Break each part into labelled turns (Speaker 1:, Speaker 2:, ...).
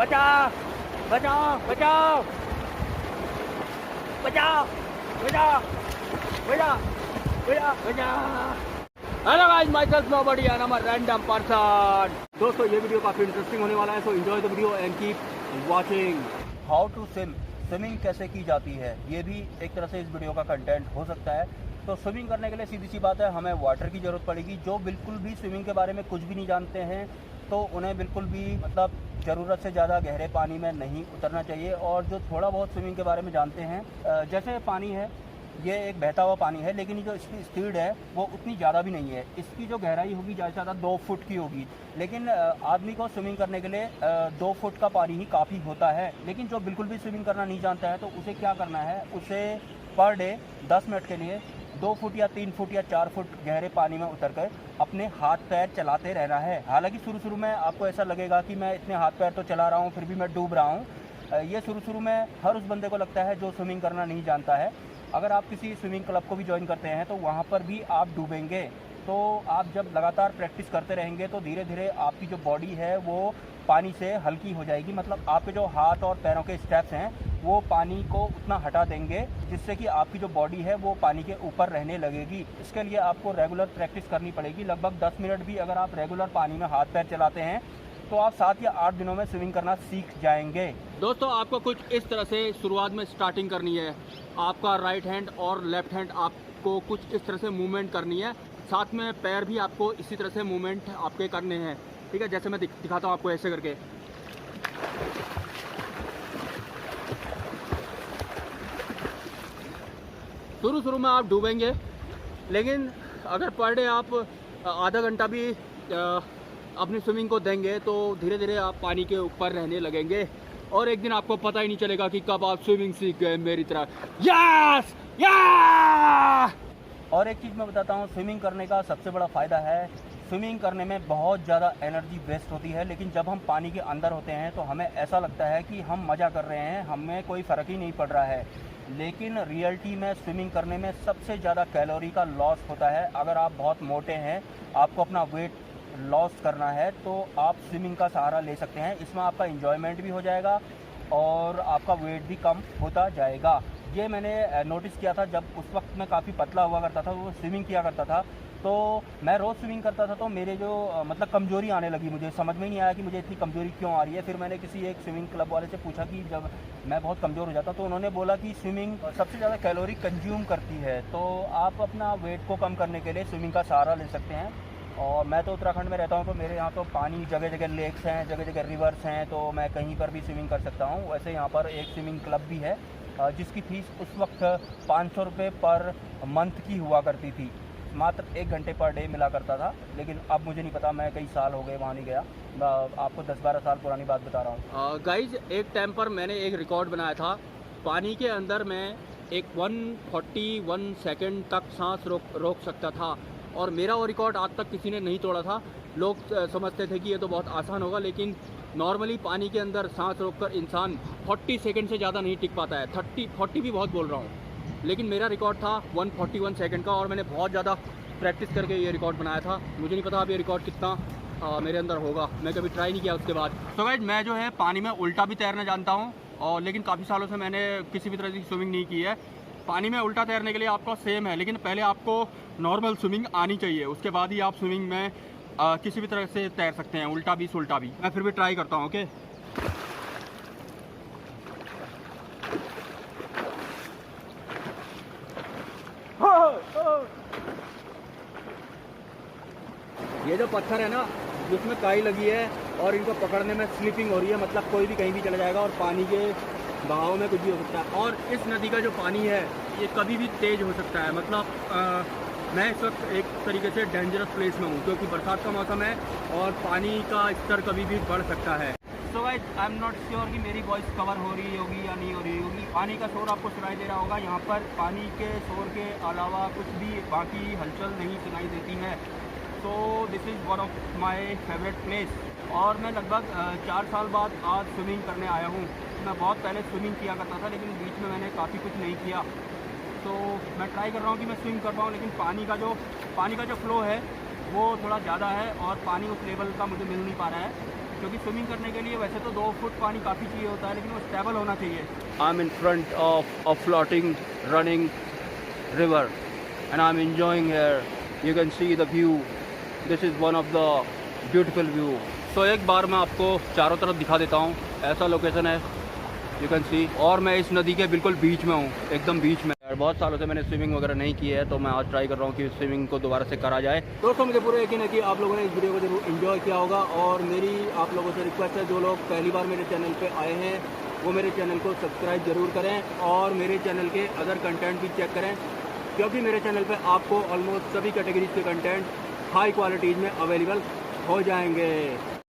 Speaker 1: बचाओ बचाओ बचाओ बचाओ बचाओ बचाओ बचाओ बचाओ। Hello guys, myself nobody and I am a random person. दोस्तों ये वीडियो काफ़ी इंटरेस्टिंग होने वाला है, so enjoy the video and keep watching.
Speaker 2: How to swimming कैसे की जाती है, ये भी एक तरह से इस वीडियो का कंटेंट हो सकता है। तो स्विमिंग करने के लिए सीधी सी बात है, हमें वाटर की ज़रूरत पड़ेगी। जो बिल्कुल भी स्विमिंग के बारे में कुछ भी नहीं जानते हैं तो उन्हें बिल्कुल भी ज़रूरत से ज़्यादा गहरे पानी में नहीं उतरना चाहिए। और जो थोड़ा बहुत स्विमिंग के बारे में जानते हैं, जैसे पानी है, ये एक बहता हुआ पानी है, लेकिन जो इसकी स्पीड है वो उतनी ज़्यादा भी नहीं है। इसकी जो गहराई होगी ज़्यादा से ज़्यादा 2 फुट की होगी, लेकिन आदमी को स्विमिंग करने के लिए 2 फुट का पानी ही काफ़ी होता है। लेकिन जो बिल्कुल भी स्विमिंग करना नहीं जानता है तो उसे क्या करना है, उसे पर डे 10 मिनट के लिए 2 फुट या 3 फुट या 4 फुट गहरे पानी में उतरकर अपने हाथ पैर चलाते रहना है। हालांकि शुरू में आपको ऐसा लगेगा कि मैं इतने हाथ पैर तो चला रहा हूँ फिर भी मैं डूब रहा हूँ। ये शुरू में हर उस बंदे को लगता है जो स्विमिंग करना नहीं जानता है। अगर आप किसी स्विमिंग क्लब को भी ज्वाइन करते हैं तो वहाँ पर भी आप डूबेंगे। तो आप जब लगातार प्रैक्टिस करते रहेंगे तो धीरे धीरे आपकी जो बॉडी है वो पानी से हल्की हो जाएगी। मतलब आपके जो हाथ और पैरों के स्टेप्स हैं वो पानी को उतना हटा देंगे जिससे कि आपकी जो बॉडी है वो पानी के ऊपर रहने लगेगी। इसके लिए आपको रेगुलर प्रैक्टिस करनी पड़ेगी। लगभग 10 मिनट भी अगर आप रेगुलर पानी में हाथ पैर चलाते हैं तो आप 7 या 8 दिनों में स्विमिंग करना सीख जाएंगे।
Speaker 1: दोस्तों आपको कुछ इस तरह से शुरुआत में स्टार्टिंग करनी है। आपका राइट हैंड और लेफ्ट हैंड आपको कुछ इस तरह से मूवमेंट करनी है, साथ में पैर भी आपको इसी तरह से मूवमेंट आपके करने हैं। ठीक है, जैसे मैं दिखाता हूँ आपको ऐसे करके। शुरू में आप डूबेंगे, लेकिन अगर पर डे आप आधा घंटा भी अपनी स्विमिंग को देंगे तो धीरे धीरे आप पानी के ऊपर रहने लगेंगे और एक दिन आपको पता ही नहीं चलेगा कि कब आप स्विमिंग सीख गए मेरी तरह। यस या!
Speaker 2: और एक चीज़ मैं बताता हूँ, स्विमिंग करने का सबसे बड़ा फ़ायदा है, स्विमिंग करने में बहुत ज़्यादा एनर्जी वेस्ट होती है, लेकिन जब हम पानी के अंदर होते हैं तो हमें ऐसा लगता है कि हम मज़ा कर रहे हैं, हमें कोई फ़र्क ही नहीं पड़ रहा है। लेकिन रियलिटी में स्विमिंग करने में सबसे ज़्यादा कैलोरी का लॉस होता है। अगर आप बहुत मोटे हैं, आपको अपना वेट लॉस करना है तो आप स्विमिंग का सहारा ले सकते हैं। इसमें आपका एंजॉयमेंट भी हो जाएगा और आपका वेट भी कम होता जाएगा। ये मैंने नोटिस किया था जब उस वक्त मैं काफ़ी पतला हुआ करता था, वो स्विमिंग किया करता था, तो मैं रोज़ स्विमिंग करता था तो मेरे जो कमज़ोरी आने लगी। मुझे समझ में नहीं आया कि मुझे इतनी कमज़ोरी क्यों आ रही है। फिर मैंने किसी एक स्विमिंग क्लब वाले से पूछा कि जब मैं बहुत कमज़ोर हो जाता तो उन्होंने बोला कि स्विमिंग सबसे ज़्यादा कैलोरी कंज्यूम करती है, तो आप अपना वेट को कम करने के लिए स्विमिंग का सहारा ले सकते हैं। और मैं तो उत्तराखंड में रहता हूँ तो मेरे यहाँ तो पानी जगह जगह लेक्स हैं, जगह जगह रिवर्स हैं, तो मैं कहीं पर भी स्विमिंग कर सकता हूँ। वैसे यहाँ पर एक स्विमिंग क्लब भी है जिसकी फ़ीस उस वक्त 500 रुपये पर मंथ की हुआ करती थी। मात्र 1 घंटे पर डे मिला करता था, लेकिन अब मुझे नहीं पता, मैं कई साल हो गए वहाँ नहीं गया। आपको 10-12 साल पुरानी बात बता रहा हूँ।
Speaker 1: गाइज एक टाइम पर मैंने एक रिकॉर्ड बनाया था। पानी के अंदर मैं एक 141 सेकेंड तक सांस रोक सकता था और मेरा वो रिकॉर्ड आज तक किसी ने नहीं तोड़ा था। लोग समझते थे कि ये तो बहुत आसान होगा, लेकिन नॉर्मली पानी के अंदर सांस रोककर इंसान 40 सेकंड से ज़्यादा नहीं टिक पाता है। 40 भी बहुत बोल रहा हूँ, लेकिन मेरा रिकॉर्ड था 141 सेकंड का और मैंने बहुत ज़्यादा प्रैक्टिस करके ये रिकॉर्ड बनाया था। मुझे नहीं पता अब ये रिकॉर्ड कितना मेरे अंदर होगा, मैं कभी ट्राई नहीं किया उसके बाद। तो गाइस मैं जो है पानी में उल्टा भी तैरना जानता हूँ, और लेकिन काफ़ी सालों से मैंने किसी भी तरह की स्विमिंग नहीं की है। पानी में उल्टा तैरने के लिए आपका सेम है, लेकिन पहले आपको नॉर्मल स्विमिंग आनी चाहिए, उसके बाद ही आप स्विमिंग में किसी भी तरह से तैर सकते हैं, उल्टा भी सुल्टा भी। मैं फिर भी ट्राई करता हूँ। ओके, ये जो पत्थर है ना जिसमें काई लगी है और इनको पकड़ने में स्लिपिंग हो रही है, मतलब कोई भी कहीं भी चला जाएगा और पानी के बहाव में कुछ भी हो सकता है। और इस नदी का जो पानी है ये कभी भी तेज़ हो सकता है। मतलब मैं इस वक्त एक तरीके से डेंजरस प्लेस में हूँ क्योंकि बरसात का मौसम है और पानी का स्तर कभी भी बढ़ सकता है। So guys I am not sure कि मेरी वॉइस कवर हो रही होगी या नहीं हो रही होगी। पानी का शोर आपको सुनाई दे रहा होगा। यहाँ पर पानी के शोर के अलावा कुछ भी बाकी हलचल नहीं सुनाई देती है। तो this is one of my favourite place. और मैं लगभग 4 साल बाद आज स्विमिंग करने आया हूँ। मैं बहुत पहले स्विमिंग किया करता था, लेकिन बीच में मैंने काफ़ी कुछ नहीं किया। तो मैं ट्राई कर रहा हूँ कि मैं स्विम कर पाऊँ, लेकिन पानी का जो फ्लो है वो थोड़ा ज़्यादा है और पानी उस लेवल का मुझे मिल नहीं पा रहा है। क्योंकि स्विमिंग करने के लिए वैसे तो 2 फुट पानी काफ़ी चाहिए होता है, लेकिन वो स्टेबल होना चाहिए। I am in front of a floating running river and I am enjoying here. You can see the view, this is one of the beautiful view. तो एक बार मैं आपको चारों तरफ दिखा देता हूँ, ऐसा लोकेशन है, यू कैन सी। और मैं इस नदी के बिल्कुल बीच में हूँ, एकदम बीच में। बहुत सालों से मैंने स्विमिंग वगैरह नहीं की है, तो मैं आज ट्राई कर रहा हूँ कि स्विमिंग को दोबारा से करा जाए। दोस्तों मुझे पूरा यकीन है कि आप लोगों ने इस वीडियो को जरूर एंजॉय किया होगा, और मेरी आप लोगों से रिक्वेस्ट है, जो लोग पहली बार मेरे चैनल पे आए हैं वो मेरे चैनल को सब्सक्राइब जरूर करें, और मेरे चैनल के अदर कंटेंट भी चेक करें, क्योंकि मेरे चैनल पर आपको ऑलमोस्ट सभी कैटेगरीज के कंटेंट हाई क्वालिटीज़ में अवेलेबल हो जाएंगे।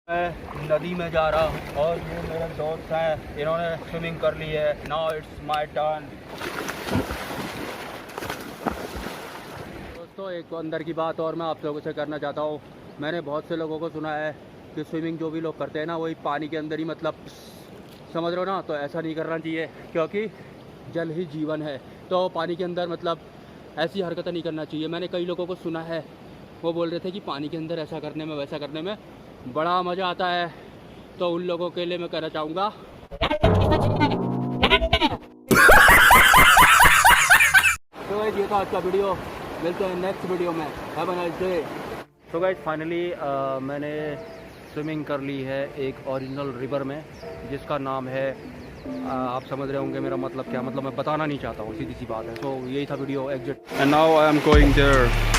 Speaker 1: मैं नदी में जा रहा हूँ और ये मेरे दोस्त हैं, इन्होंने स्विमिंग कर ली है। Now it's my turn. दोस्तों एक अंदर की बात और मैं आप लोगों से करना चाहता हूँ। मैंने बहुत से लोगों को सुना है कि स्विमिंग जो भी लोग करते हैं ना, वही पानी के अंदर ही, मतलब समझ रहे हो ना, तो ऐसा नहीं करना चाहिए, क्योंकि जल ही जीवन है। तो पानी के अंदर मतलब ऐसी हरकतें नहीं करना चाहिए। मैंने कई लोगों को सुना है, वो बोल रहे थे कि पानी के अंदर ऐसा करने में वैसा करने में बड़ा मज़ा आता है, तो उन लोगों के लिए मैं कहना चाहूँगा तो गाइस ये था आज का वीडियो, मिलते हैं नेक्स्ट वीडियो में। Have a nice day. तो गाइस फाइनली मैंने स्विमिंग कर ली है एक ओरिजिनल रिवर में, जिसका नाम है आप समझ रहे होंगे मेरा मतलब क्या, मतलब मैं बताना नहीं चाहता हूँ, सीधी सी बात है। तो यही था video exit, and now I am going there.